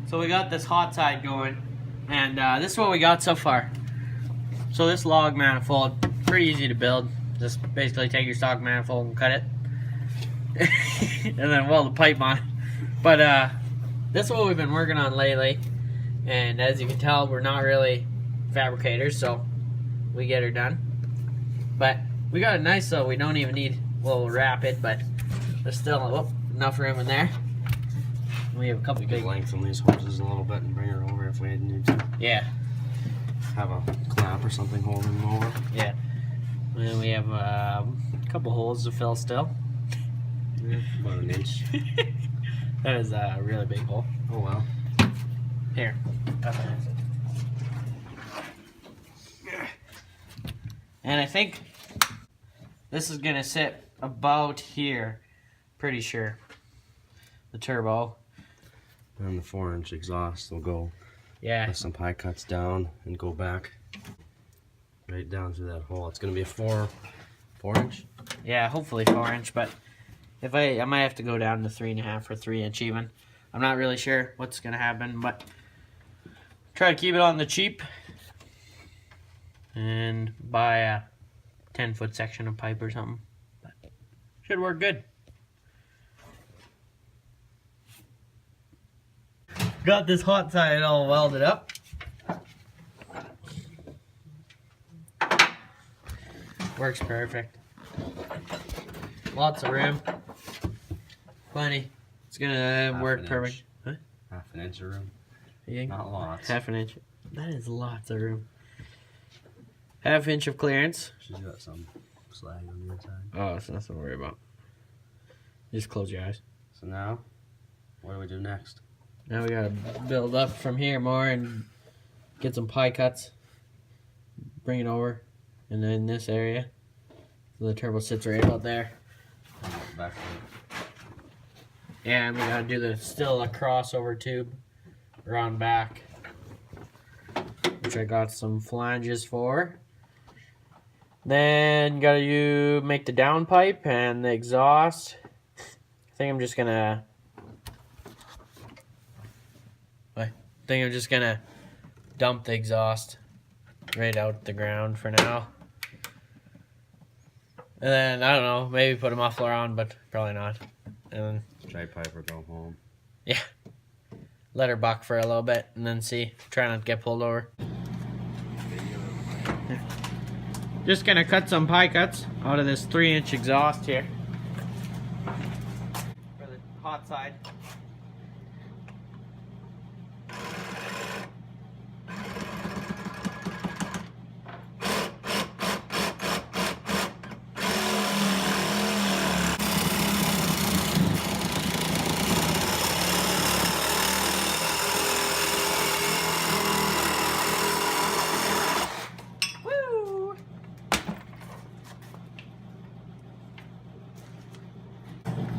So we got this Hotside going, and this is what we got so far. So this log manifold, pretty easy to build. Just basically take your stock manifold and cut it, and then weld the pipe on it. But this is what we've been working on lately, and as you can tell, we're not really fabricators, so we get her done. But we got it nice, so we don't even need, well, we'll wrap it, but there's still enough room in there. We have a couple big lengthen these hoses a little bit and bring her over if we need to. Yeah. Have a clamp or something holding them over. Yeah. And we have a couple holes to fill still. Yeah, about an inch. That is a really big hole. Oh well. Here. And I think this is gonna sit about here. Pretty sure. The turbo. And the 4-inch exhaust will go with some pie cuts down and go back right down through that hole. It's gonna be a 4-inch. Yeah, hopefully 4-inch, but if I might have to go down to 3.5 or 3-inch even. I'm not really sure what's gonna happen, but try to keep it on the cheap and buy a 10-foot section of pipe or something. But should work good. Got this Hotside all welded up. Works perfect. Lots of room. Plenty. It's gonna work perfect. Huh? Half an inch of room. You think? Not lots. Half an inch. That is lots of room. Half inch of clearance. She's got some slag on the inside. Oh, so nothing to worry about. Just close your eyes. So now, what do we do next? Now we gotta build up from here more and get some pie cuts. Bring it over, and then this area. So the turbo sits right about there. Back And we gotta do still a crossover tube around back, which I got some flanges for. Then gotta make the downpipe and the exhaust. I think I'm just gonna dump the exhaust right out the ground for now. And then, I don't know, maybe put a muffler on, but probably not. And then try pipe or go home. Yeah. Let her buck for a little bit and then see. Try not to get pulled over. Yeah. Just gonna cut some pie cuts out of this 3-inch exhaust here. For the Hotside.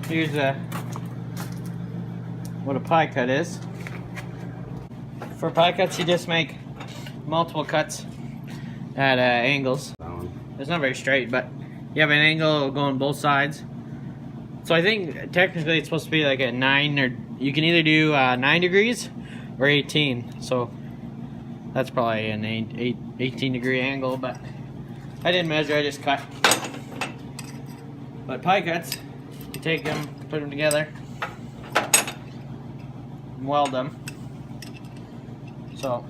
Here's what a pie cut is. For pie cuts, you just make multiple cuts at angles. It's not very straight, but you have an angle going both sides. So I think technically it's supposed to be like a 9, or you can either do 9 degrees or 18. So that's probably an 18-degree angle, but I didn't measure, I just cut. But pie cuts, you take them, put them together, and weld them. So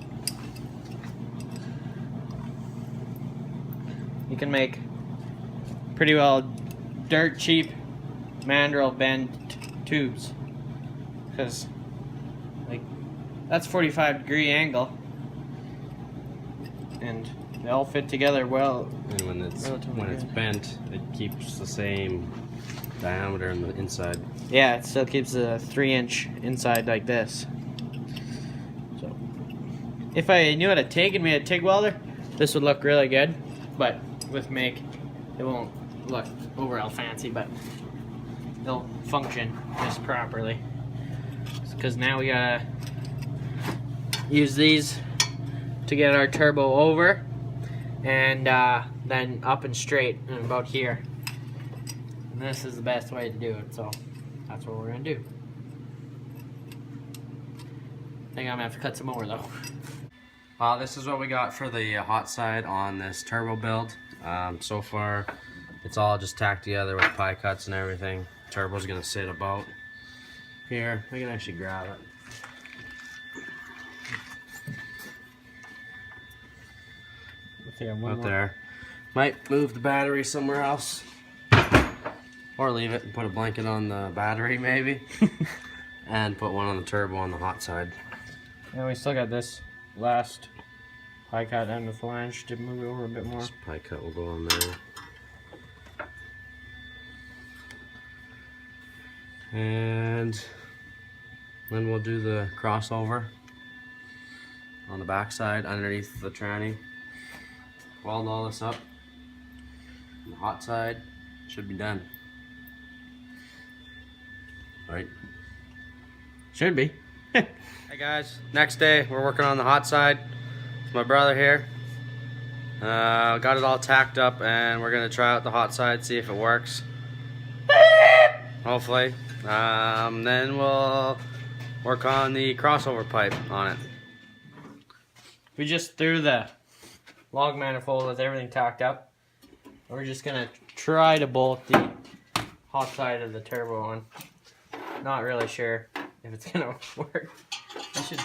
you can make pretty well dirt cheap mandrel bend tubes, because like that's 45-degree angle, and they all fit together well. And when it's bent, it keeps the same diameter on the inside. Yeah, it still keeps a 3-inch inside like this. So if I knew how to TIG and made a TIG welder, this would look really good. But with MIG, it won't look overall fancy, but it'll function just properly. Because now we gotta use these to get our turbo over, and then up and straight and about here. And this is the best way to do it, so that's what we're gonna do. think I'm gonna have to cut some more though. This is what we got for the Hotside on this turbo build. So far, it's all just tacked together with pie cuts and everything. Turbo's gonna sit about here. We can actually grab it. Up there. Might move the battery somewhere else. Or leave it and put a blanket on the battery maybe. And put one on the turbo on the Hotside. And we still got this last pie cut and the flange to move it over a bit more. This pie cut will go on there. And then we'll do the crossover on the back side underneath the tranny. Weld all this up. The Hotside should be done. Right? Should be. Hey guys, next day we're working on the Hotside. It's my brother here. Got it all tacked up and we're gonna try out the Hotside, see if it works. Hopefully. Then we'll work on the crossover pipe on it. We just threw the log manifold with everything tacked up. We're just gonna try to bolt the hot side of the turbo on. Not really sure if it's gonna work. I should.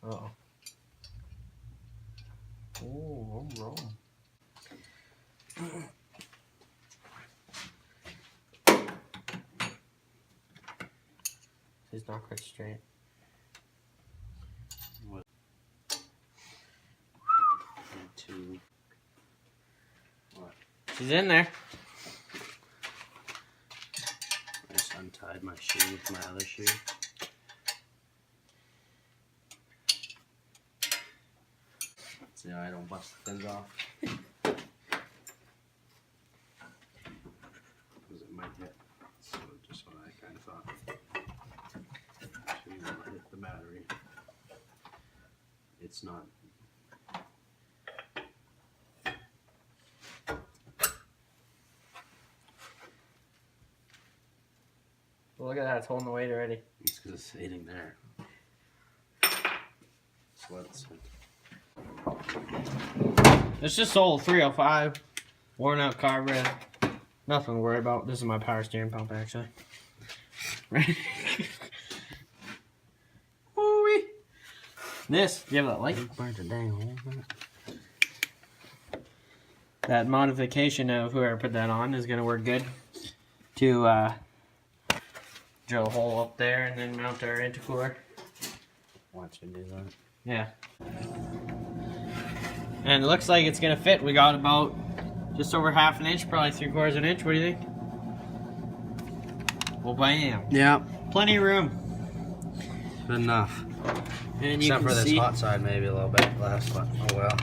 Uh-oh. Oh, I'm wrong. He's not quite straight. What? What? She's in there. I just untied my shoe with my other shoe. See how I don't bust the fins off. Because it might hit. So just what I kind of thought. Actually, when I hit the battery, it's not. Well, look at that, it's holding the weight already. It's because it's hitting there. So let's. It's just old 305, worn out carburetor. Nothing to worry about. This is my power steering pump, actually. Right? Ooh-wee. This, do you have that light? Burnt a dang hole in it. That modification of whoever put that on is going to work good to drill a hole up there and then mount our intercooler. Watch you do that. Yeah. And it looks like it's going to fit. We got about just over half an inch, probably 3/4 of an inch. What do you think? Well, bam. Yeah. Plenty of room. Good enough. And you Except can for this see hot side, maybe a little bit less, but oh well.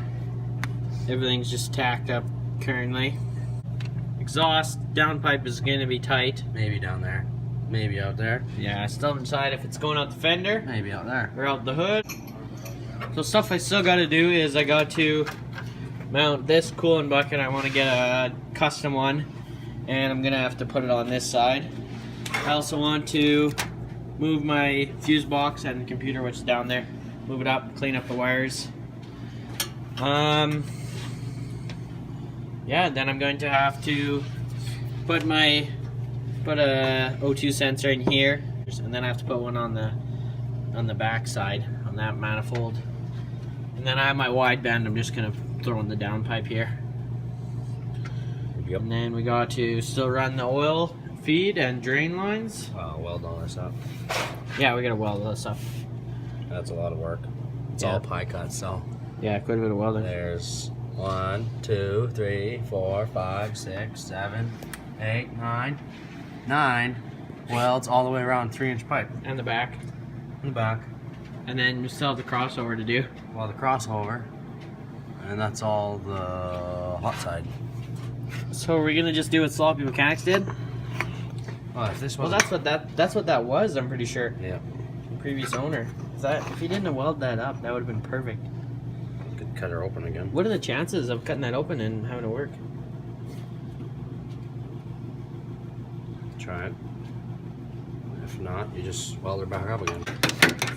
everything's just tacked up currently. Exhaust downpipe is going to be tight. Maybe down there. Maybe out there. Yeah, I still haven't decided if it's going out the fender Maybe out there. or out the hood. So stuff I still got to do is I got to mount this coolant bucket. I want to get a custom one, and I'm gonna have to put it on this side. I also want to move my fuse box and the computer, which is down there. Move it up, clean up the wires. Yeah, then I'm going to have to put a O2 sensor in here, and then I have to put one on the back side on that manifold. And then I have my wideband. I'm just gonna throw in the downpipe here. Yep. And then we got to still run the oil feed and drain lines. Weld all this up. Yeah, we gotta weld this up. That's a lot of work. It's Yeah. all pie cuts, so. Yeah, quite a bit of welding. There's 1, 2, 3, 4, 5, 6, 7, 8, 9 welds all the way around 3-inch pipe. And the back. In the back. And then we still have the crossover to do. Well, the crossover. And that's all the hot side. So we're gonna just do what Sloppy Mechanics did? Oh, if this Well, was that's what that was. I'm pretty sure. yeah, The previous owner. If he didn't have welded that up, that would have been perfect. could cut her open again. What are the chances of cutting that open and having it work? Try it. If not, you just weld her back up again.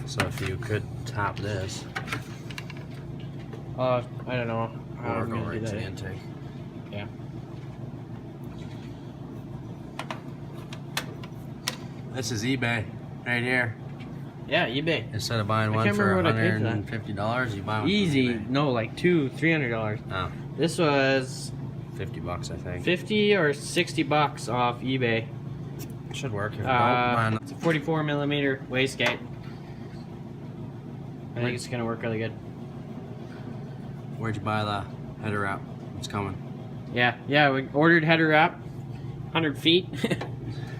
So if you could tap this, I don't know how or I'm go gonna do right to the that. intake. Yeah. This is eBay right here. Yeah, eBay. Instead of buying I one can't for remember what I paid for that. $150, you buy one from Easy. eBay. No, like $200-$300. Oh, This was $50 I think. 50 or 60 bucks off eBay. Should work. If It's a 44 millimeter wastegate. I think it's gonna work really good. Where'd you buy the header wrap? It's coming. Yeah, we ordered header wrap, 100 feet.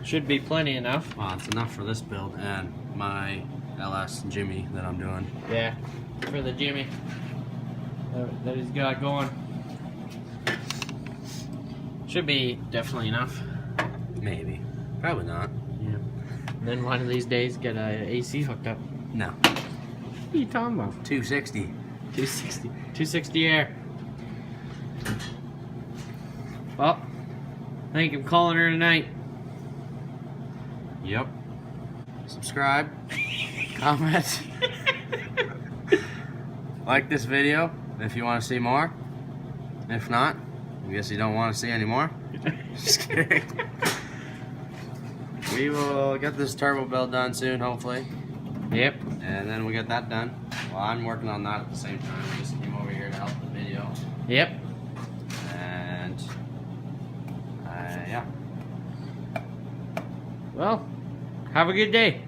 Should be plenty enough. Well, it's enough for this build and my LS Jimmy that I'm doing. Yeah, for the Jimmy that he's got going. Should be definitely enough. Maybe. Probably not. Yeah. And then one of these days get a AC hooked up. No. What are you talking about? 260. 260. 260 air. Well, I think I'm calling her tonight. Yep. Subscribe. Comment. Like this video if you want to see more. If not, I guess you don't want to see any more. Just kidding. We will get this turbo build done soon, hopefully. Yep. And then we get that done. Well, I'm working on that at the same time. I just came over here to help the video. Yep. And yeah. Well, have a good day.